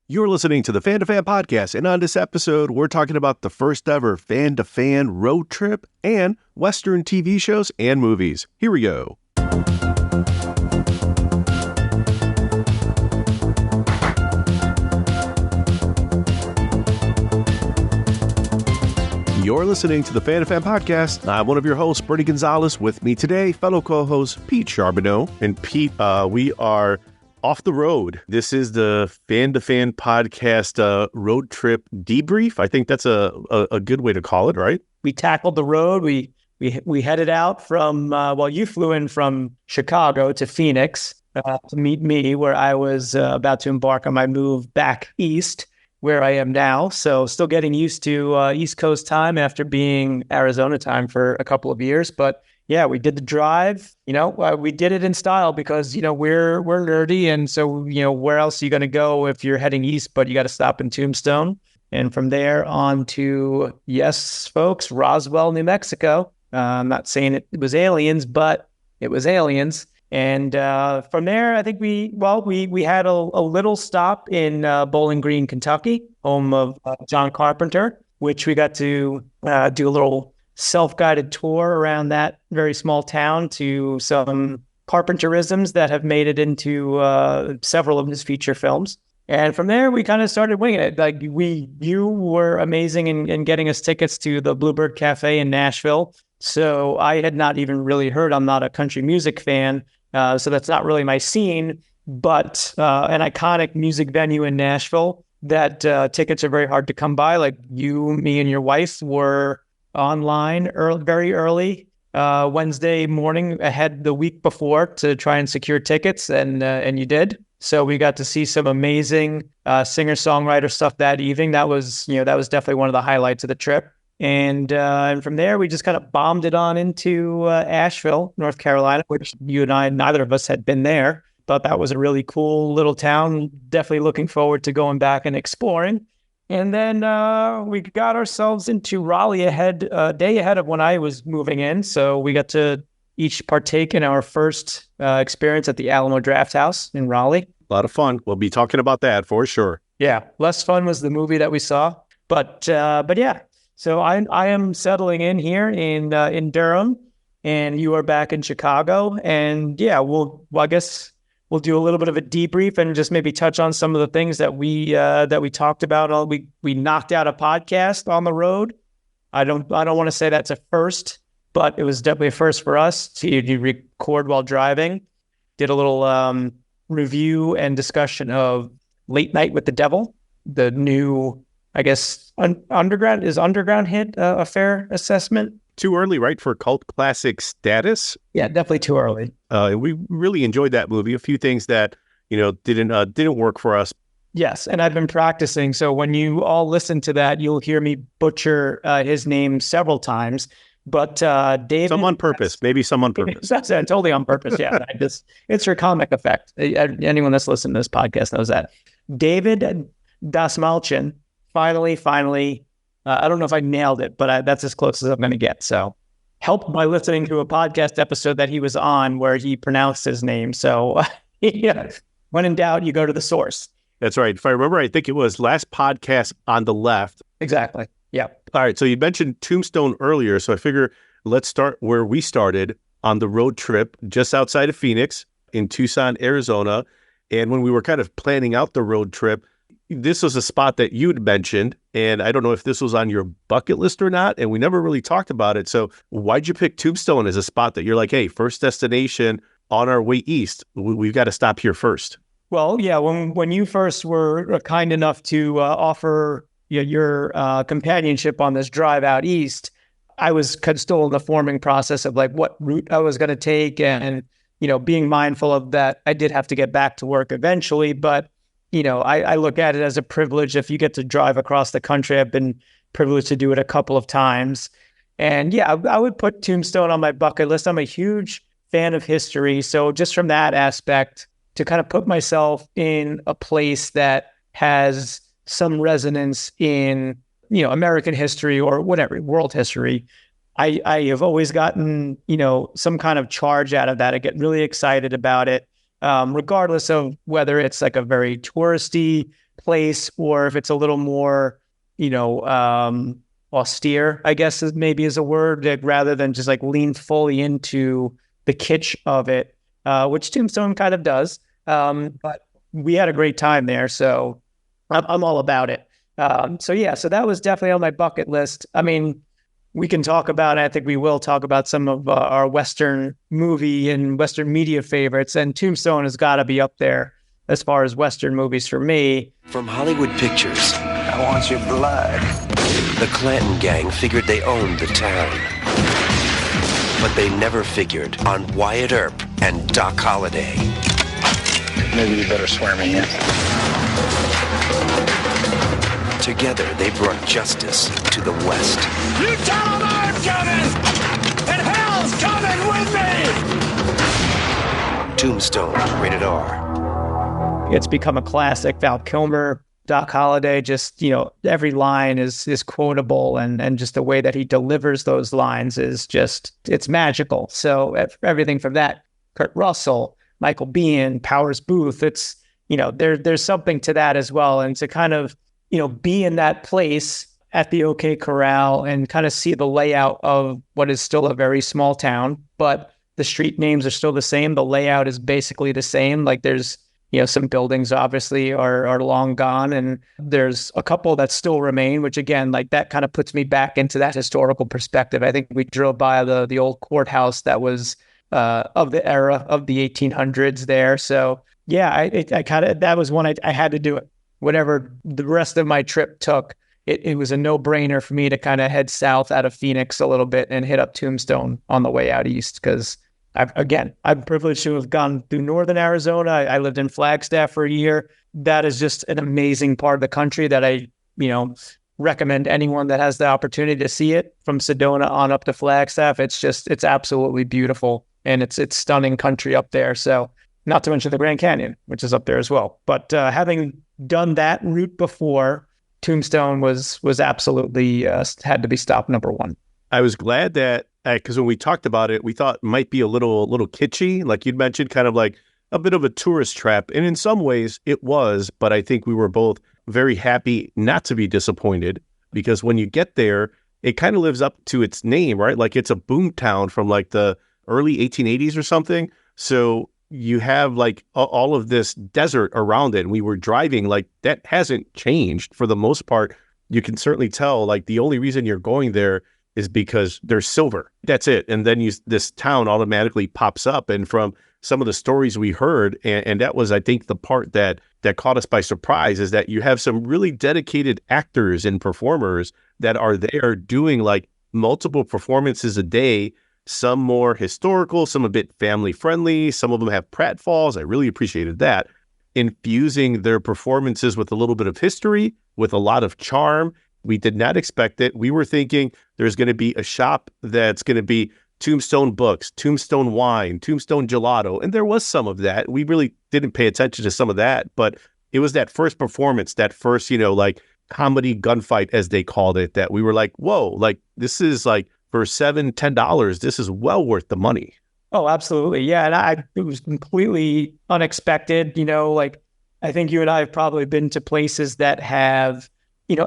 You're listening to the Fan2Fan Podcast, and on this episode, we're talking about the first ever fan-to-fan road trip and Western TV shows and movies. Here we go. You're listening to the Fan2Fan Podcast. I'm one of your hosts, Bernie Gonzalez. With me today, fellow co-host Pete Charbonneau. And Pete, we are off the road. This is the Fan2Fan Podcast road trip debrief. I think that's a good way to call it, right? We tackled the road. We headed out from, you flew in from Chicago to Phoenix to meet me, where I was about to embark on my move back east, where I am now. So still getting used to East Coast time after being Arizona time for a couple of years. But yeah, we did the drive. We did it in style because, we're nerdy. And so, where else are you going to go if you're heading east, but you got to stop in Tombstone. And from there on to, yes, folks, Roswell, New Mexico. I'm not saying it was aliens, but it was aliens. And from there, I think we had a little stop in Bowling Green, Kentucky, home of John Carpenter, which we got to do a little self-guided tour around that very small town to some Carpenterisms that have made it into several of his feature films. And from there, we kind of started winging it. You were amazing in getting us tickets to the Bluebird Cafe in Nashville. So I had not even really heard. I'm not a country music fan, so that's not really my scene. But an iconic music venue in Nashville that tickets are very hard to come by. Like you, me, and your wife were online very early Wednesday morning ahead the week before to try and secure tickets, and you did. So we got to see some amazing singer-songwriter stuff that evening. That was definitely one of the highlights of the trip. And from there, we just kind of bombed it on into Asheville, North Carolina, which you and I, neither of us had been there. Thought that was a really cool little town. Definitely looking forward to going back and exploring. And then we got ourselves into Raleigh a day ahead of when I was moving in. So we got to each partake in our first experience at the Alamo Draft House in Raleigh. A lot of fun. We'll be talking about that for sure. Yeah, less fun was the movie that we saw. But yeah, so I am settling in here in Durham, and you are back in Chicago. And yeah, I guess we'll do a little bit of a debrief and just maybe touch on some of the things that we talked about. We knocked out a podcast on the road. I don't want to say that's a first, but it was definitely a first for us to record while driving. Did a little review and discussion of Late Night with the Devil, the new, I guess, underground hit a fair assessment. Too early, right, for cult classic status? Yeah, definitely too early. We really enjoyed that movie. A few things that didn't work for us. Yes, and I've been practicing. So when you all listen to that, you'll hear me butcher his name several times. But David, some on purpose, maybe some on purpose. That's totally on purpose. Yeah, it's for comic effect. Anyone that's listening to this podcast knows that. David Dasmalchin finally. I don't know if I nailed it, but that's as close as I'm going to get. So helped by listening to a podcast episode that he was on where he pronounced his name. So yeah, when in doubt, you go to the source. That's right. If I remember, I think it was last podcast on the left. Exactly. Yeah. All right. So you mentioned Tombstone earlier. So I figure let's start where we started on the road trip just outside of Phoenix in Tucson, Arizona. And when we were kind of planning out the road trip, this was a spot that you'd mentioned, and I don't know if this was on your bucket list or not, and we never really talked about it. So why'd you pick Tombstone as a spot that you're like, hey, first destination on our way east, we've got to stop here first? Well, yeah, when you first were kind enough to offer your companionship on this drive out east, I was still in the forming process of like what route I was going to take, and being mindful of that. I did have to get back to work eventually, but I look at it as a privilege if you get to drive across the country. I've been privileged to do it a couple of times. And yeah, I would put Tombstone on my bucket list. I'm a huge fan of history. So just from that aspect, to kind of put myself in a place that has some resonance in, American history or whatever, world history, I have always gotten, some kind of charge out of that. I get really excited about it. Regardless of whether it's like a very touristy place or if it's a little more, austere, I guess is a word, that rather than just like lean fully into the kitsch of it, which Tombstone kind of does. But we had a great time there, so I'm all about it. So that was definitely on my bucket list. I mean, we can talk about, I think we will talk about some of our Western movie and Western media favorites, and Tombstone has got to be up there as far as Western movies for me. From Hollywood Pictures, I want your blood. The Clanton gang figured they owned the town. But they never figured on Wyatt Earp and Doc Holliday. Maybe you better swear me in. Together, they brought justice to the West. You tell them I'm coming! And hell's coming with me! Tombstone, rated R. It's become a classic. Val Kilmer, Doc Holliday, just, every line is quotable, and just the way that he delivers those lines is just, it's magical. So everything from that, Kurt Russell, Michael Biehn, Powers Booth, it's, there's something to that as well. And to kind of, be in that place at the OK Corral and kind of see the layout of what is still a very small town, but the street names are still the same. The layout is basically the same. Like there's, some buildings obviously are long gone, and there's a couple that still remain, which again, like that kind of puts me back into that historical perspective. I think we drove by the old courthouse that was of the era of the 1800s there. So yeah, I kind of, that was one I had to do it. Whatever the rest of my trip took, it was a no-brainer for me to kind of head south out of Phoenix a little bit and hit up Tombstone on the way out east, because I'm privileged to have gone through northern Arizona. I lived in Flagstaff for a year. That is just an amazing part of the country that I, recommend anyone that has the opportunity to see it, from Sedona on up to Flagstaff. It's absolutely beautiful, and it's stunning country up there. So not to mention the Grand Canyon, which is up there as well. But having done that route before, Tombstone was absolutely had to be stop number one. I was glad that, because when we talked about it, we thought it might be a little kitschy, like you'd mentioned, kind of like a bit of a tourist trap. And in some ways it was, but I think we were both very happy not to be disappointed, because when you get there, it kind of lives up to its name, right? Like it's a boom town from like the early 1880s or something. So you have like all of this desert around it. And we were driving, like that hasn't changed for the most part. You can certainly tell, like the only reason you're going there is because there's silver. That's it. And then this town automatically pops up. And from some of the stories we heard, and that was, I think, the part that caught us by surprise, is that you have some really dedicated actors and performers that are there doing like multiple performances a day, some more historical, some a bit family friendly. Some of them have pratfalls. I really appreciated that. Infusing their performances with a little bit of history, with a lot of charm. We did not expect it. We were thinking there's going to be a shop that's going to be Tombstone books, Tombstone wine, Tombstone gelato. And there was some of that. We really didn't pay attention to some of that, but it was that first performance, that first, like comedy gunfight, as they called it, that we were like, whoa, like this is like for $7-10, this is well worth the money. Oh, absolutely. Yeah. And it was completely unexpected. Like I think you and I have probably been to places that have,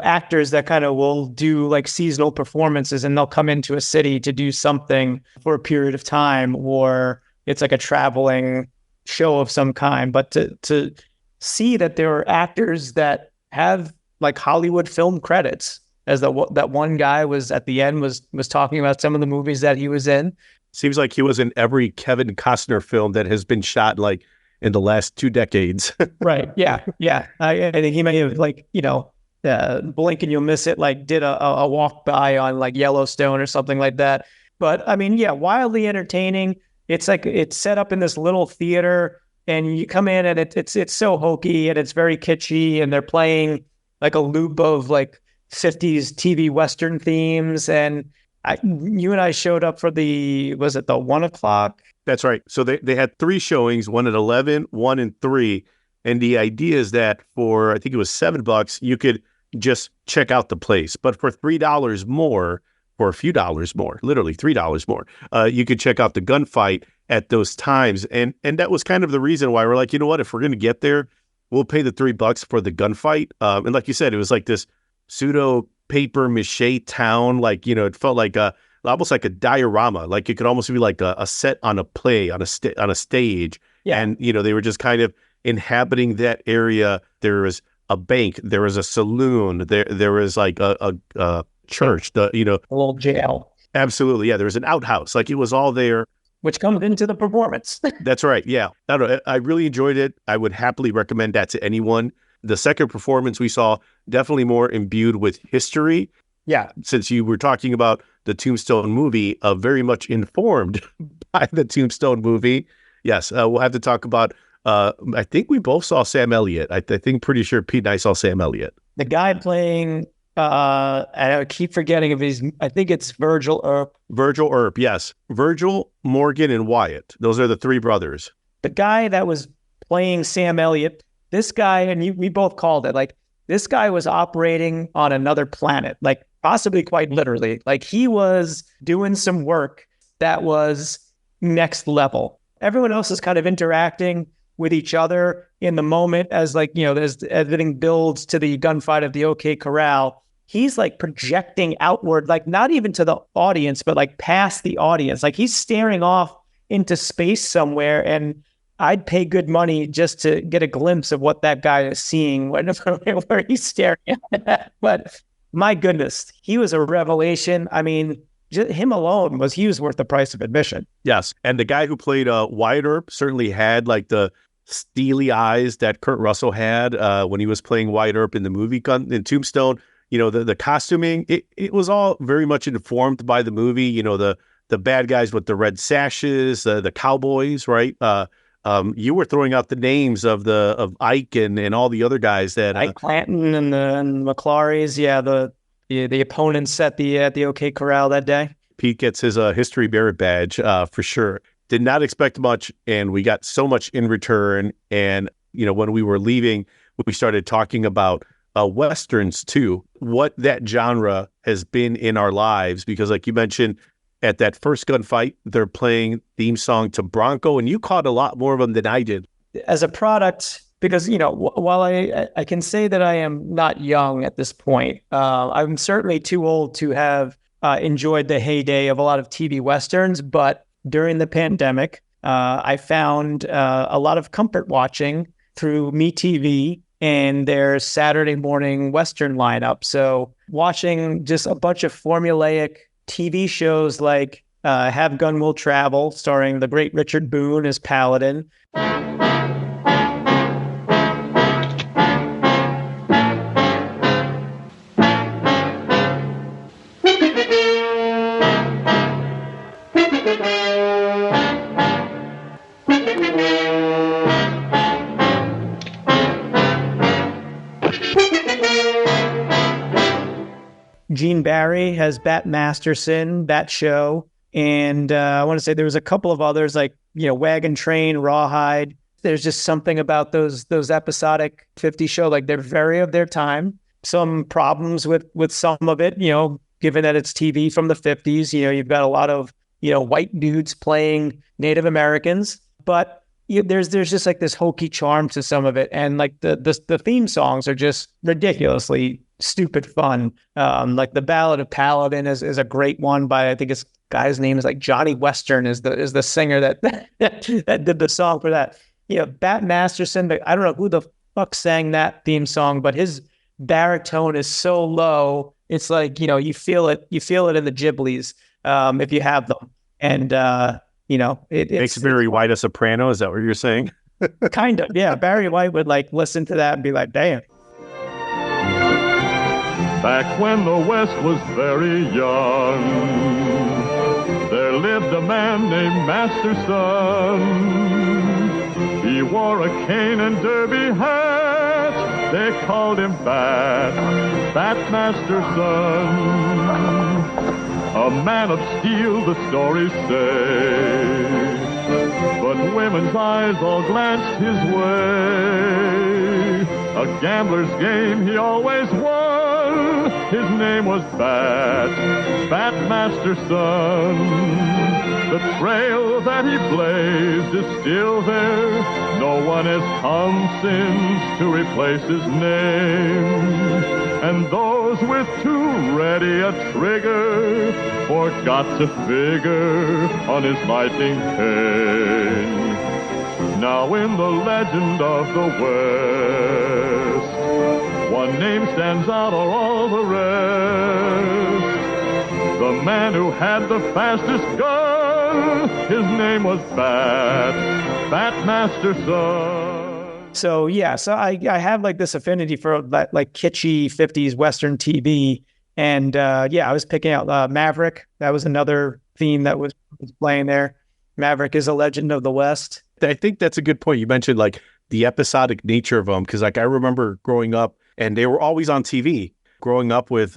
actors that kind of will do like seasonal performances, and they'll come into a city to do something for a period of time, or it's like a traveling show of some kind. But to see that there are actors that have like Hollywood film credits, as that one guy was at the end was talking about some of the movies that he was in. Seems like he was in every Kevin Costner film that has been shot like in the last 2 decades. Right. Yeah. Yeah. I think he may have like, blink and you'll miss it, like did a walk by on like Yellowstone or something like that. But I mean, yeah, wildly entertaining. It's like it's set up in this little theater, and you come in and it's so hokey and it's very kitschy, and they're playing like a loop of like 50s TV Western themes. And you and I showed up for was it the 1:00? That's right. So they had 3 showings, one at 11, 1 and 3. And the idea is that for, I think it was $7, you could just check out the place. But for $3 more, for a few dollars more, literally $3 more, you could check out the gunfight at those times. And that was kind of the reason why we're like, you know what, if we're going to get there, we'll pay the $3 for the gunfight. And like you said, it was like this pseudo paper mache town. Like, it felt like almost like a diorama. Like it could almost be like a set on a play on a stage. Yeah. And, they were just kind of inhabiting that area. There was a bank, there was a saloon, there was like a church, a little jail. Absolutely. Yeah. There was an outhouse. Like it was all there. Which comes into the performance. That's right. Yeah. I really enjoyed it. I would happily recommend that to anyone. The second performance we saw, definitely more imbued with history. Yeah. Since you were talking about the Tombstone movie, very much informed by the Tombstone movie. Yes. We'll have to talk about, I think we both saw Sam Elliott. I think pretty sure Pete and I saw Sam Elliott. The guy playing, I keep forgetting if I think it's Virgil Earp. Virgil Earp, yes. Virgil, Morgan, and Wyatt. Those are the three brothers. The guy that was playing Sam Elliott, this guy, and we both called it, like, this guy was operating on another planet, like possibly quite literally. Like he was doing some work that was next level. Everyone else is kind of interacting with each other in the moment as as everything builds to the gunfight of the OK Corral. He's like projecting outward, like not even to the audience, but like past the audience. Like he's staring off into space somewhere, and I'd pay good money just to get a glimpse of what that guy is seeing where he's staring at. But my goodness, he was a revelation. I mean, just him alone he was worth the price of admission. Yes. And the guy who played Wyatt Earp certainly had like the steely eyes that Kurt Russell had when he was playing Wyatt Earp in the movie in Tombstone. The costuming, it was all very much informed by the movie. The bad guys with the red sashes, the cowboys, right? You were throwing out the names of Ike and all the other guys that Ike Clanton and McClarys. Yeah, the opponents at the OK Corral that day. Pete gets his history merit badge for sure. Did not expect much, and we got so much in return. And when we were leaving, we started talking about Westerns too, what that genre has been in our lives, because like you mentioned, at that first gunfight, they're playing theme song to Bronco, and you caught a lot more of them than I did. As a product, because, while I can say that I am not young at this point, I'm certainly too old to have enjoyed the heyday of a lot of TV Westerns, but during the pandemic, I found a lot of comfort watching through MeTV and their Saturday morning Western lineup. So watching just a bunch of formulaic TV shows like Have Gun Will Travel, starring the great Richard Boone as Paladin. Gene Barry has Bat Masterson, that show. And I want to say there was a couple of others like, Wagon Train, Rawhide. There's just something about those episodic 50 show, like they're very of their time. Some problems with some of it, given that it's TV from the 50s, you've got a lot of, white dudes playing Native Americans, but there's just like this hokey charm to some of it. And like the theme songs are just ridiculously stupid fun. Like the Ballad of Paladin is a great one by, I think his guy's name is like Johnny Western is the singer that did the song for that. Bat Masterson, I don't know who the fuck sang that theme song, but his baritone is so low. It's like, you feel it in the Ghiblies, if you have them. And, it makes Barry White a soprano. Is that what you're saying? Kind of. Yeah. Barry White would like listen to that and be like, damn. Back when the West was very young, there lived a man named Masterson. He wore a cane and derby hat. They called him Bat Masterson. A man of steel, the stories say, but women's eyes all glanced his way. A gambler's game he always won. His name was Bat Masterson. The trail that he blazed is still there. No one has come since to replace his name. And those with too ready a trigger forgot to figure on his lightning cane. Now in the legend of the West, one name stands out of all the rest. The man who had the fastest gun, his name was Bat Masterson. So I have like this affinity for that like kitschy 50s Western TV. And I was picking out Maverick. That was another theme that was playing there. Maverick is a legend of the West. I think that's a good point. You mentioned like the episodic nature of them, because like I remember growing up and they were always on TV. Growing up with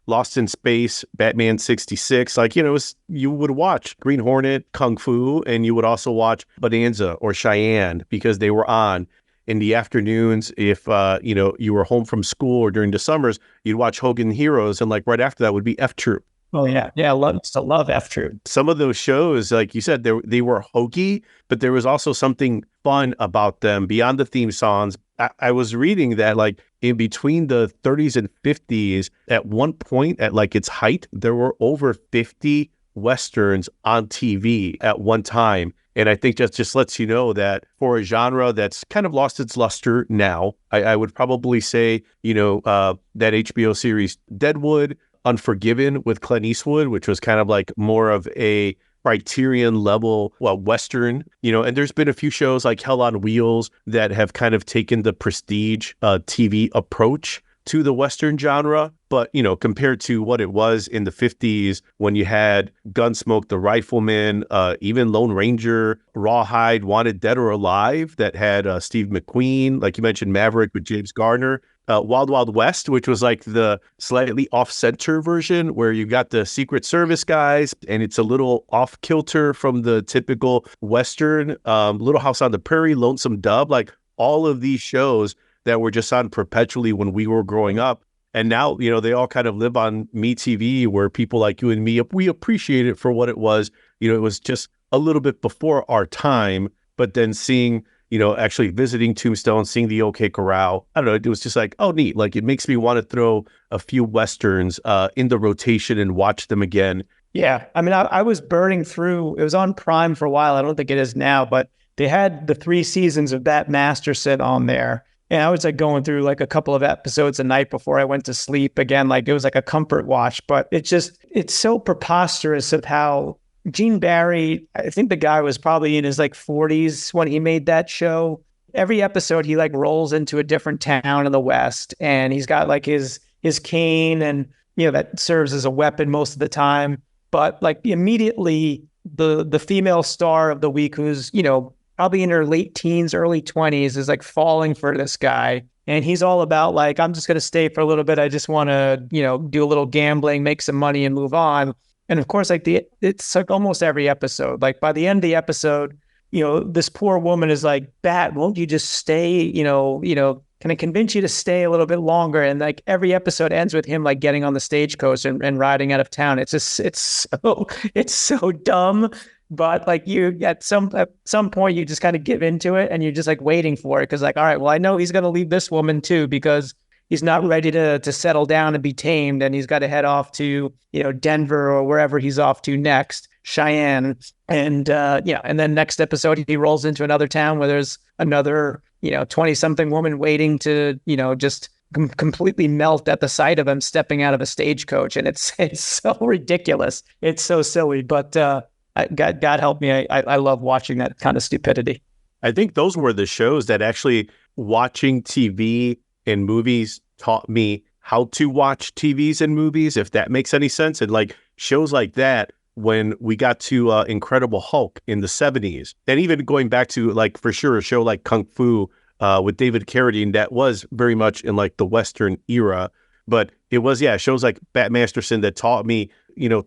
Lost in Space, Batman 66, like, you would watch Green Hornet, Kung Fu, and you would also watch Bonanza or Cheyenne because they were on in the afternoons. If, you were home from school or during the summers, you'd watch Hogan Heroes. And like right after that would be F Troop. Oh, yeah. Yeah, I still love F Troop. Some of those shows, like you said, they were hokey, but there was also something fun about them beyond the theme songs. I was reading that like in between the 30s and 50s, at one point at like its height, there were over 50 Westerns on TV at one time. And I think that just lets you know that for a genre that's kind of lost its luster now, I would probably say, that HBO series Deadwood, Unforgiven with Clint Eastwood, which was kind of like more of a Criterion level, Western, and there's been a few shows like Hell on Wheels that have kind of taken the prestige TV approach to the Western genre. But, compared to what it was in the 50s when you had Gunsmoke, The Rifleman, even Lone Ranger, Rawhide, Wanted Dead or Alive that had Steve McQueen, like you mentioned, Maverick with James Garner. Wild Wild West, which was like the slightly off-center version where you got the Secret Service guys and it's a little off-kilter from the typical Western. Little House on the Prairie, Lonesome Dove, like all of these shows that were just on perpetually when we were growing up. And now, they all kind of live on MeTV where people like you and me, we appreciate it for what it was. It was just a little bit before our time, but then seeing actually visiting Tombstone, seeing the OK Corral. I don't know. It was just like, oh, neat. Like it makes me want to throw a few Westerns in the rotation and watch them again. Yeah. I mean, I was burning through, it was on Prime for a while. I don't think it is now, but they had the 3 seasons of Bat Masterson on there. And I was like going through like a couple of episodes a night before I went to sleep. Again, like it was like a comfort watch, but it's so preposterous of how Gene Barry, I think the guy was probably in his like 40s when he made that show. Every episode he like rolls into a different town in the West and he's got like his cane and, that serves as a weapon most of the time. But like immediately the female star of the week who's, probably in her late teens, early 20s is like falling for this guy. And he's all about like, I'm just going to stay for a little bit. I just want to, do a little gambling, make some money and move on. And of course, like it's like almost every episode, like by the end of the episode, this poor woman is like, Bat, won't you just stay, can I convince you to stay a little bit longer? And like every episode ends with him like getting on the stagecoach and riding out of town. It's just, it's so dumb. But like you at some point you just kind of give into it and you're just like waiting for it because like, all right, well, I know he's going to leave this woman too because he's not ready to settle down and be tamed, and he's got to head off to Denver or wherever he's off to next, Cheyenne, and and then next episode he rolls into another town where there's another 20-something woman waiting to just completely melt at the sight of him stepping out of a stagecoach, and it's so ridiculous, it's so silly, but God help me, I love watching that kind of stupidity. I think those were the shows that actually watching TV and movies taught me how to watch TVs and movies, if that makes any sense. And like shows like that, when we got to Incredible Hulk in the 70s, and even going back to like for sure a show like Kung Fu with David Carradine, that was very much in like the Western era. But it was, shows like Bat Masterson that taught me,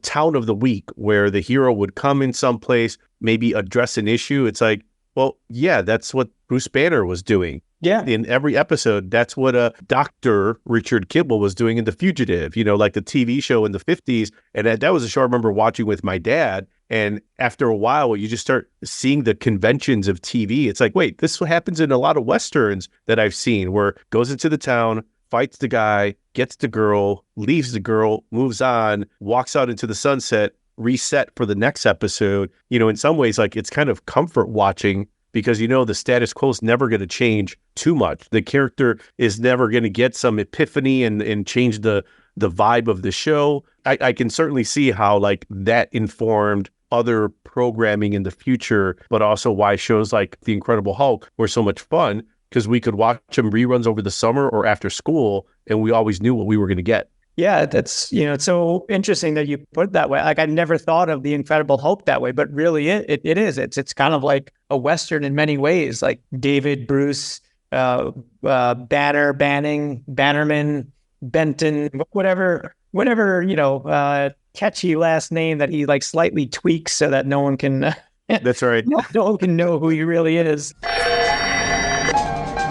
town of the week, where the hero would come in someplace, maybe address an issue. It's like, well, yeah, that's what Bruce Banner was doing. Yeah. In every episode, that's what Dr. Richard Kimball was doing in The Fugitive, like the TV show in the 50s. And that was a show I remember watching with my dad. And after a while, you just start seeing the conventions of TV. It's like, wait, this happens in a lot of Westerns that I've seen, where goes into the town, fights the guy, gets the girl, leaves the girl, moves on, walks out into the sunset, reset for the next episode. In some ways, like, it's kind of comfort watching, because the status quo is never going to change too much. The character is never going to get some epiphany and change the vibe of the show. I can certainly see how like that informed other programming in the future, but also why shows like The Incredible Hulk were so much fun, because we could watch them reruns over the summer or after school, and we always knew what we were going to get. Yeah, that's, it's so interesting that you put it that way. Like, I never thought of The Incredible Hulk that way, but really it is. It's kind of like a Western in many ways, like David, Bruce, Banner, Banning, Bannerman, Benton, whatever, catchy last name that he like slightly tweaks so that no one can. That's right. No one can know who he really is.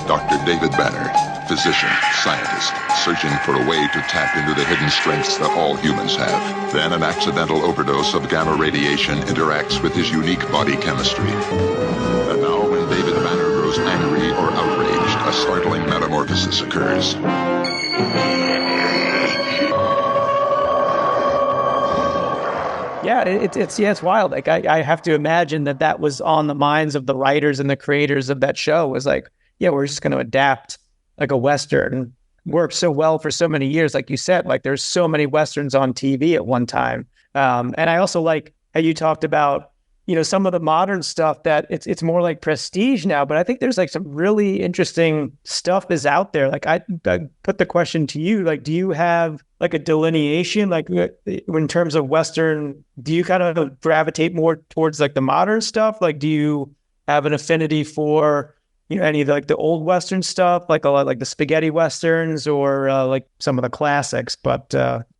Dr. David Banner, physician, scientist, searching for a way to tap into the hidden strengths that all humans have. Then an accidental overdose of gamma radiation interacts with his unique body chemistry. And now when David Banner grows angry or outraged, a startling metamorphosis occurs. Yeah, it's wild. Like, I have to imagine that was on the minds of the writers and the creators of that show, was like, yeah, we're just going to adapt like a Western. Worked so well for so many years. Like you said, like there's so many Westerns on TV at one time. And I also like how you talked about, some of the modern stuff that it's more like prestige now, but I think there's like some really interesting stuff is out there. Like I put the question to you, like, do you have like a delineation, like in terms of Western, do you kind of gravitate more towards like the modern stuff? Like, do you have an affinity for, any of the, like the old Western stuff, like a lot like the spaghetti Westerns or like some of the classics, but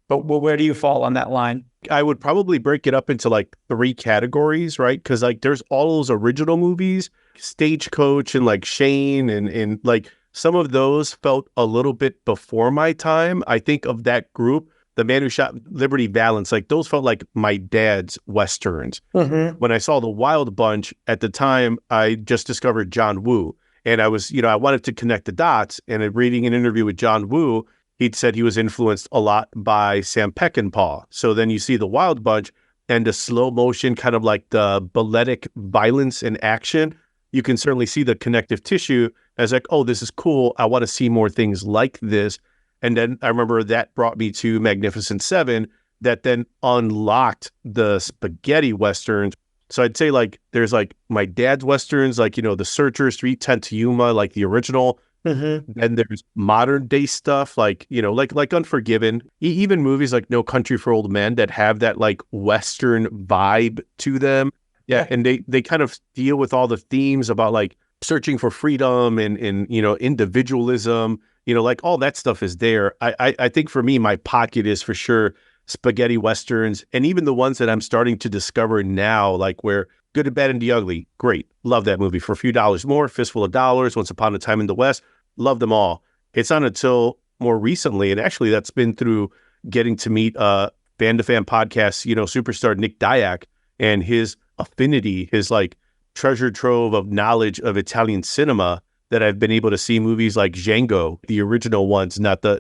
where do you fall on that line? I would probably break it up into like 3 categories, right? Because like there's all those original movies, Stagecoach and like Shane, and like some of those felt a little bit before my time. I think of that group, The Man Who Shot Liberty Valance, like those felt like my dad's Westerns. Mm-hmm. When I saw The Wild Bunch at the time, I just discovered John Woo. And I was, I wanted to connect the dots. And reading an interview with John Woo, he'd said he was influenced a lot by Sam Peckinpah. So then you see The Wild Bunch and the slow motion, kind of like the balletic violence and action. You can certainly see the connective tissue as like, oh, this is cool. I want to see more things like this. And then I remember that brought me to Magnificent Seven, that then unlocked the spaghetti Westerns. So I'd say like there's like my dad's Westerns, like, The Searcher, Street Ten to Yuma, like the original. Mm-hmm. And there's modern day stuff like, like Unforgiven, even movies like No Country for Old Men that have that like Western vibe to them. Yeah. And they kind of deal with all the themes about like searching for freedom and individualism, like all that stuff is there. I think for me, my pocket is for sure spaghetti Westerns, and even the ones that I'm starting to discover now, like where Good and Bad and the Ugly, great. Love that movie. For a few dollars more, Fistful of Dollars, Once Upon a Time in the West, love them all. It's not until more recently, and actually that's been through getting to meet Fan2Fan Podcast, superstar Nick Dyack, and his affinity, his like treasure trove of knowledge of Italian cinema, that I've been able to see movies like Django, the original ones, not the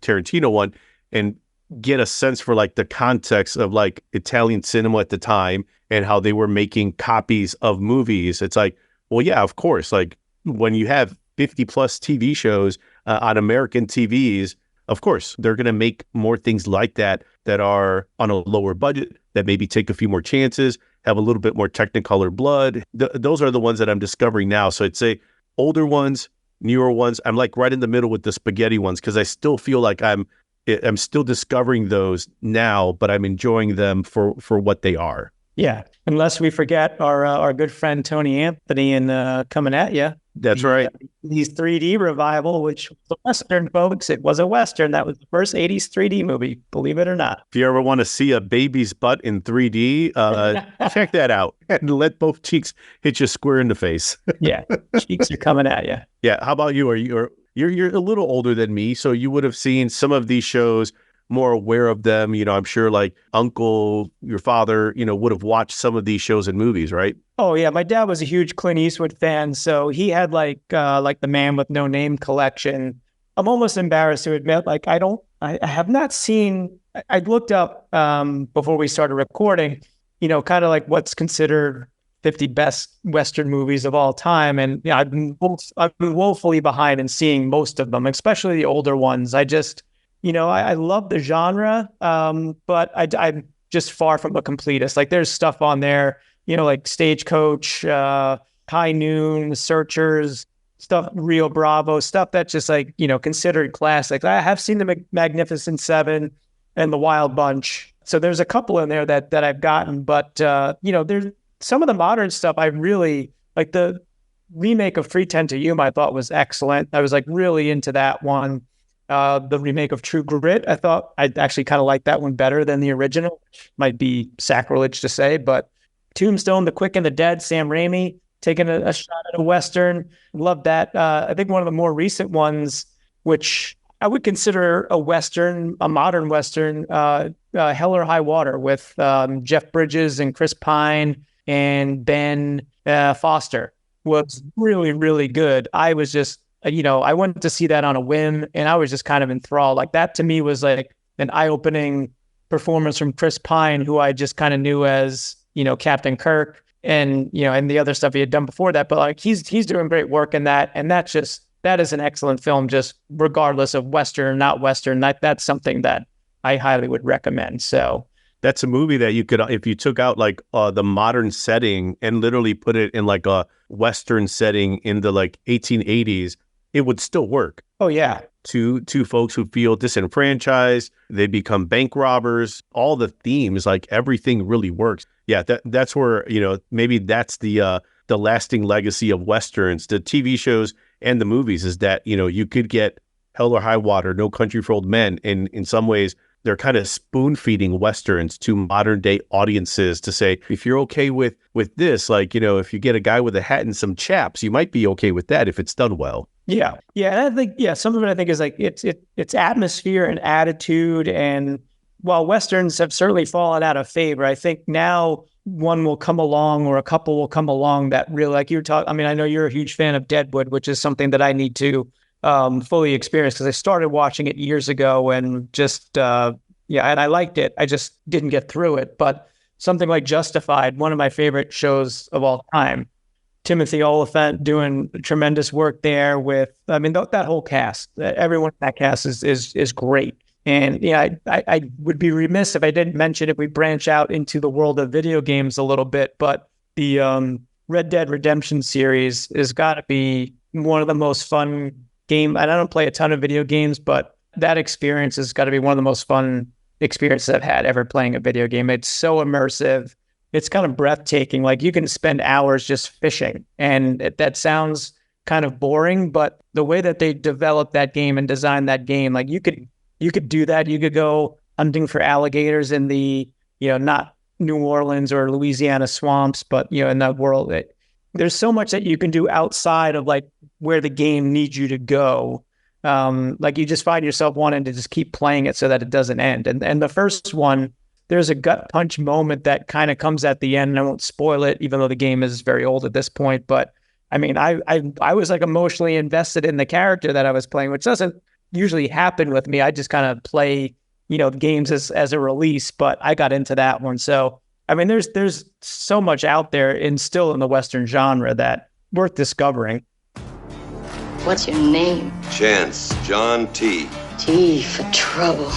Tarantino one, and get a sense for like the context of like Italian cinema at the time and how they were making copies of movies. It's like, well, yeah, of course. Like when you have 50 plus TV shows on American TVs, of course, they're going to make more things like that are on a lower budget, that maybe take a few more chances, have a little bit more Technicolor blood. Those are the ones that I'm discovering now. So I'd say older ones, newer ones. I'm like right in the middle with the spaghetti ones, because I still feel like I'm still discovering those now, but I'm enjoying them for what they are. Yeah, unless we forget our good friend Tony Anthony in Coming at Ya. That's right. His 3D revival, which was a Western, folks. It was a Western. That was the first 80s 3D movie, believe it or not. If you ever want to see a baby's butt in 3D, check that out and let both cheeks hit you square in the face. Yeah, cheeks are coming at you. Yeah. How about you? You're a little older than me, so you would have seen some of these shows, more aware of them. I'm sure like uncle, your father, would have watched some of these shows and movies, right? Oh yeah, my dad was a huge Clint Eastwood fan, so he had like the Man with No Name collection. I'm almost embarrassed to admit, like I have not seen. I looked up before we started recording, kind of like what's considered 50 best Western movies of all time, and I've been woefully behind in seeing most of them, especially the older ones. I just I love the genre, but I'm just far from a completist. Like there's stuff on there, like Stagecoach, High Noon, The Searchers, stuff, Rio Bravo, stuff that's just like, considered classics. I have seen The Magnificent Seven and The Wild Bunch. So there's a couple in there that I've gotten, but, there's some of the modern stuff I really like. The remake of 3:10 to Yuma I thought was excellent. I was like really into that one. The remake of True Grit, I thought I actually kind of liked that one better than the original, which might be sacrilege to say, but Tombstone, The Quick and the Dead, Sam Raimi taking a shot at a Western. Love that. I think one of the more recent ones, which I would consider a Western, a modern Western, Hell or High Water with Jeff Bridges and Chris Pine and Ben Foster, was really, really good. I was just, I went to see that on a whim, and I was just kind of enthralled. Like that to me was like an eye-opening performance from Chris Pine, who I just kind of knew as, Captain Kirk, and and the other stuff he had done before that. But like he's doing great work in that, and that is an excellent film, just regardless of Western or not Western. That's something that I highly would recommend. So that's a movie that you could, if you took out like the modern setting and literally put it in like a Western setting in the like 1880s, it would still work. Oh, yeah. Two folks who feel disenfranchised, they become bank robbers, all the themes, like everything really works. Yeah, that's where, maybe that's the lasting legacy of Westerns, the TV shows and the movies, is that, you could get Hell or High Water, No Country for Old Men, and in some ways, they're kind of spoon-feeding Westerns to modern-day audiences to say, if you're okay with this, like, if you get a guy with a hat and some chaps, you might be okay with that if it's done well. Yeah. Yeah. And I think, some of it I think is like it's atmosphere and attitude. And while Westerns have certainly fallen out of favor, I think now one will come along or a couple will come along that really, like you're talking, I mean, I know you're a huge fan of Deadwood, which is something that I need to fully experience, because I started watching it years ago and just, and I liked it. I just didn't get through it. But something like Justified, one of my favorite shows of all time, Timothy Oliphant doing tremendous work there with, I mean, that whole cast, everyone in that cast is great. And I would be remiss if I didn't mention, if we branch out into the world of video games a little bit, but the Red Dead Redemption series has got to be one of the most fun game. And I don't play a ton of video games, but that experience has got to be one of the most fun experiences I've had ever playing a video game. It's so immersive. It's kind of breathtaking. Like you can spend hours just fishing, and that sounds kind of boring, but the way that they developed that game and designed that game, like you could do that. You could go hunting for alligators in the, not New Orleans or Louisiana swamps, but, in that world, there's so much that you can do outside of like where the game needs you to go. Like you just find yourself wanting to just keep playing it so that it doesn't end. And the first one, there's a gut punch moment that kind of comes at the end, and I won't spoil it, even though the game is very old at this point. But I mean, I was like emotionally invested in the character that I was playing, which doesn't usually happen with me. I just kind of play, games as a release, but I got into that one. So, I mean, there's so much out there and still in the Western genre that worth discovering. What's your name? Chance, John T. T for trouble.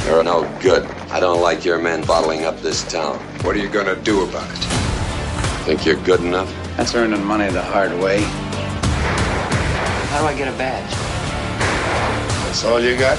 You're no good. I don't like your men bottling up this town. What are you gonna do about it? Think you're good enough? That's earning money the hard way. How do I get a badge? That's all you got?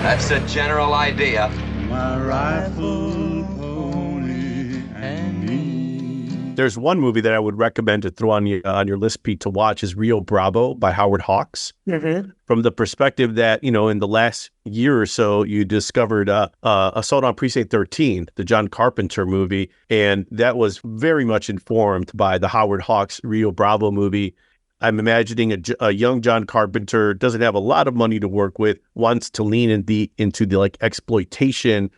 That's the general idea. my rifle, pony, and me. There's one movie that I would recommend to throw on your list, Pete, to watch is Rio Bravo by Howard Hawks. Mm-hmm. From the perspective that, in the last year or so, you discovered Assault on Precinct 13, the John Carpenter movie, and that was very much informed by the Howard Hawks Rio Bravo movie. I'm imagining a young John Carpenter doesn't have a lot of money to work with, wants to lean into the like exploitation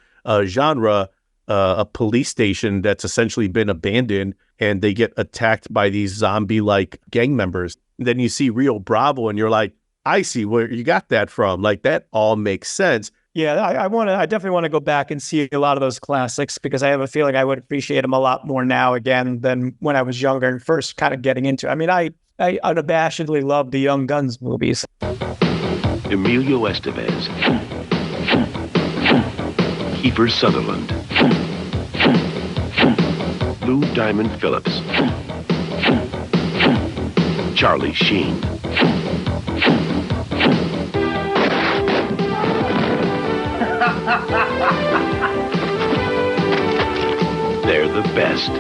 genre, a police station that's essentially been abandoned, and they get attacked by these zombie-like gang members. Then you see Rio Bravo, and you're like, I see where you got that from. Like, that all makes sense. Yeah, I definitely want to go back and see a lot of those classics, because I have a feeling I would appreciate them a lot more now again than when I was younger and first kind of getting into it. I mean, I unabashedly love the Young Guns movies. Emilio Estevez, Kiefer Sutherland, Lou Diamond Phillips, Charlie Sheen. They're the best.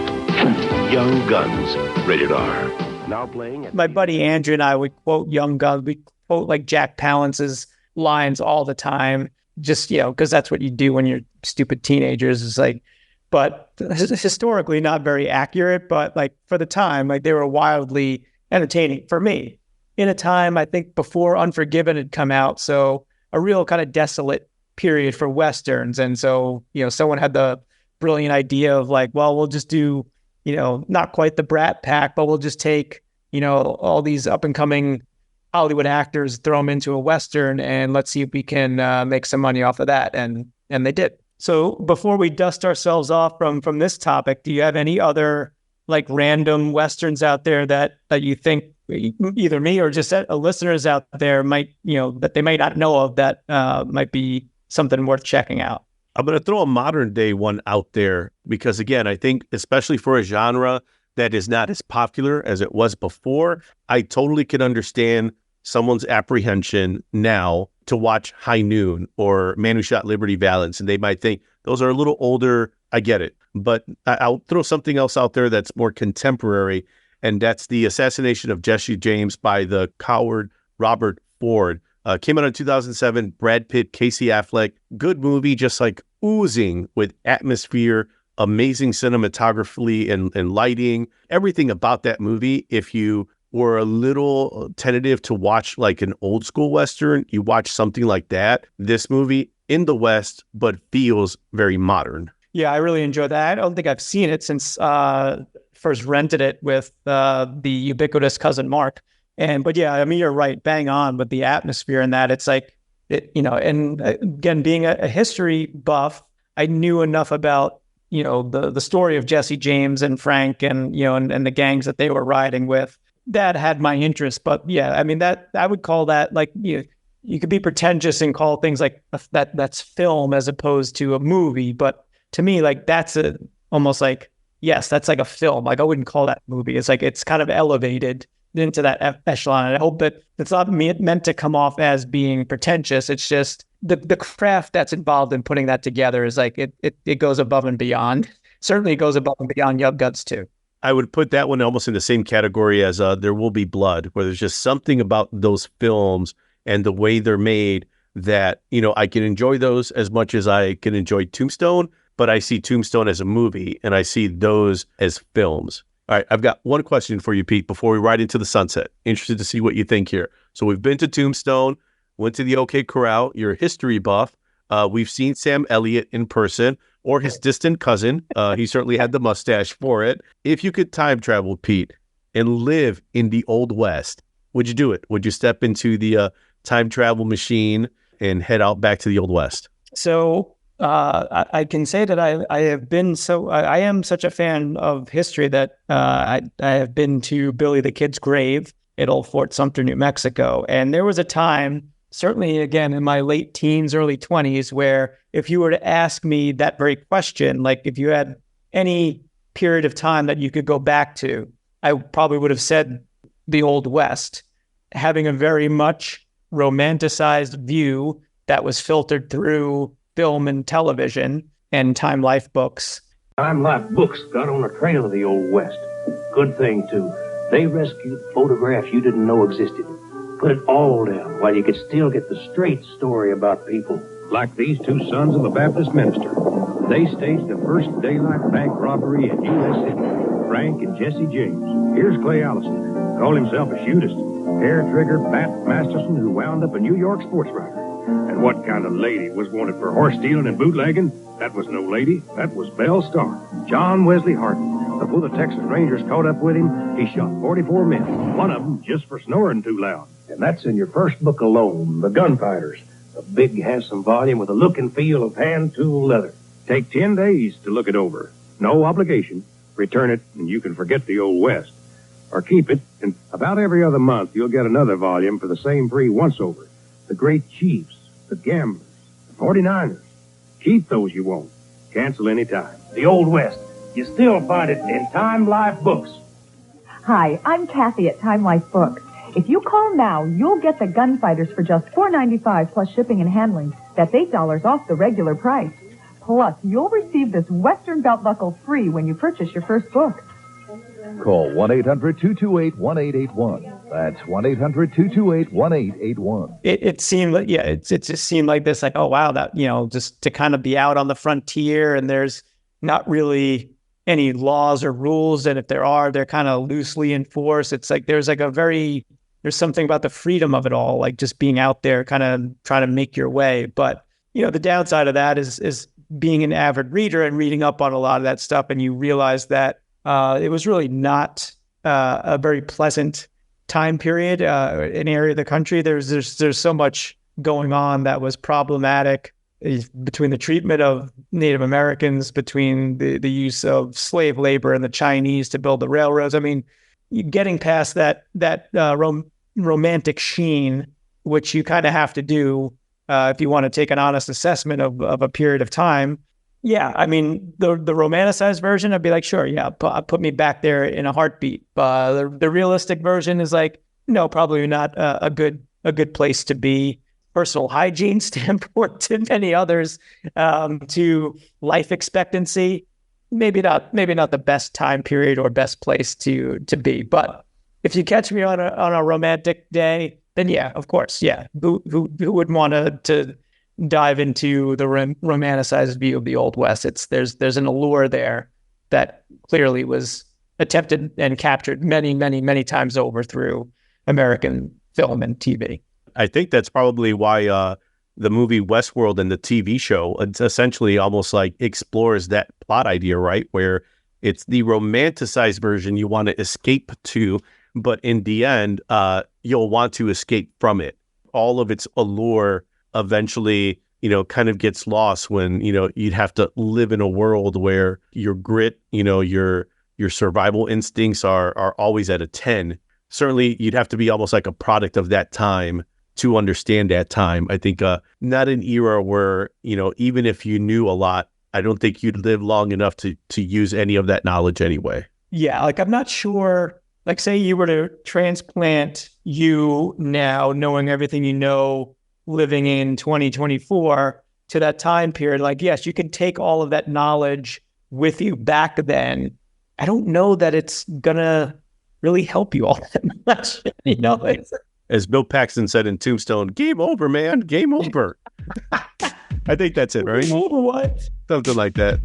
Young Guns, rated R. Now playing. My buddy Andrew and I would quote Young Guns. We quote like Jack Palance's lines all the time. Just, because that's what you do when you're stupid teenagers. It's like, but historically not very accurate, but like for the time, like they were wildly entertaining for me in a time, I think, before Unforgiven had come out. So a real kind of desolate period for Westerns. And so, someone had the brilliant idea of like, well, we'll just do, not quite the Brat Pack, but we'll just take, all these up and coming Hollywood actors, throw them into a Western, and let's see if we can make some money off of that. And they did. So before we dust ourselves off from this topic, do you have any other like random Westerns out there that you think either me or just listeners out there might, that they might not know of that might be something worth checking out? I'm going to throw a modern day one out there because, again, I think especially for a genre that is not as popular as it was before, I totally can understand someone's apprehension now to watch High Noon or Man Who Shot Liberty Valance, and they might think those are a little older. I get it. But I'll throw something else out there that's more contemporary, and that's the assassination of Jesse James by the coward Robert Ford. Came out in 2007, Brad Pitt, Casey Affleck. Good movie, just like oozing with atmosphere, amazing cinematography and lighting. Everything about that movie, if you were a little tentative to watch like an old school Western, you watch something like that. This movie in the West, but feels very modern. Yeah, I really enjoyed that. I don't think I've seen it since first rented it with the ubiquitous cousin Mark. But yeah, I mean, you're right, bang on with the atmosphere and that. It's like, and again, being a history buff, I knew enough about, the story of Jesse James and Frank and, and the gangs that they were riding with. That had my interest. But yeah, I mean, that I would call that like, you could be pretentious and call things like that's film as opposed to a movie. But to me, like that's almost like, yes, that's like a film. Like I wouldn't call that movie. It's like, it's kind of elevated into that echelon. And I hope that it's not meant to come off as being pretentious. It's just the craft that's involved in putting that together is like, it goes above and beyond. Certainly it goes above and beyond Young Guns too. I would put that one almost in the same category as There Will Be Blood, where there's just something about those films and the way they're made that, I can enjoy those as much as I can enjoy Tombstone, but I see Tombstone as a movie and I see those as films. All right, I've got one question for you, Pete, before we ride into the sunset. Interested to see what you think here. So we've been to Tombstone, went to the OK Corral. You're a history buff. We've seen Sam Elliott in person, or his distant cousin. He certainly had the mustache for it. If you could time travel, Pete, and live in the Old West, would you do it? Would you step into the time travel machine and head out back to the Old West? So I can say that I am such a fan of history that I have been to Billy the Kid's grave at Old Fort Sumter, New Mexico. And there was a time, certainly again in my late teens, early 20s, where if you were to ask me that very question, like if you had any period of time that you could go back to, I probably would have said the Old West, having a very much romanticized view that was filtered through film and television and Time Life books. Time Life books got on the trail of the Old West. Good thing, too. They rescued photographs you didn't know existed. Put it all down while you could still get the straight story about people. Like these two sons of a Baptist minister. They staged the first daylight bank robbery in U.S. history. Frank and Jesse James. Here's Clay Allison. Called himself a shootist. Hair-trigger Bat Masterson, who wound up a New York sports writer. And what kind of lady was wanted for horse stealing and bootlegging? That was no lady. That was Belle Starr. John Wesley Hardin. Before the Texas Rangers caught up with him, he shot 44 men. One of them just for snoring too loud. And that's in your first book alone, The Gunfighters. A big, handsome volume with a look and feel of hand-tool leather. Take 10 days to look it over. No obligation. Return it, and you can forget the Old West. Or keep it, and about every other month you'll get another volume for the same free once-over. The Great Chiefs, the Gamblers, the 49ers. Keep those you won't. Cancel any time. The Old West. You still find it in Time Life books. Hi, I'm Kathy at Time Life Books. If you call now, you'll get the Gunfighters for just $4.95 plus shipping and handling. That's $8 off the regular price. Plus, you'll receive this Western belt buckle free when you purchase your first book. Call 1-800-228-1881. That's 1-800-228-1881. It seemed like, it just seemed like this, like, oh, wow, that, just to kind of be out on the frontier, and there's not really any laws or rules. And if there are, they're kind of loosely enforced. It's like, there's something about the freedom of it all, like just being out there, kind of trying to make your way. But, the downside of that is being an avid reader and reading up on a lot of that stuff. And you realize that it was really not a very pleasant time period, an area of the country. There's so much going on that was problematic between the treatment of Native Americans, between the use of slave labor and the Chinese to build the railroads. I mean, getting past that romantic sheen, which you kind of have to do if you want to take an honest assessment of a period of time. Yeah, I mean, the romanticized version, I'd be like, sure, yeah, put me back there in a heartbeat. The realistic version is like, no, probably not a good place to be. Personal hygiene standpoint to many others, to life expectancy, maybe not the best time period or best place to be. But if you catch me on a romantic day, then yeah, of course, yeah. Who wouldn't want to dive into the romanticized view of the Old West? There's an allure there that clearly was attempted and captured many, many, many times over through American film and TV. I think that's probably why the movie Westworld and the TV show, it's essentially almost like explores that plot idea, right? Where it's the romanticized version you want to escape to, but in the end, you'll want to escape from it. All of its allure eventually, kind of gets lost when, you'd have to live in a world where your grit, your survival instincts are always at a 10. Certainly, you'd have to be almost like a product of that time to understand that time. I think not an era where, even if you knew a lot, I don't think you'd live long enough to use any of that knowledge anyway. Yeah, like I'm not sure, like say you were to transplant you now, knowing everything you know, living in 2024 to that time period, like, yes, you can take all of that knowledge with you back then. I don't know that it's gonna really help you all that much, As Bill Paxton said in Tombstone, game over, man, game over. I think that's it, right? Game over what? Something like that.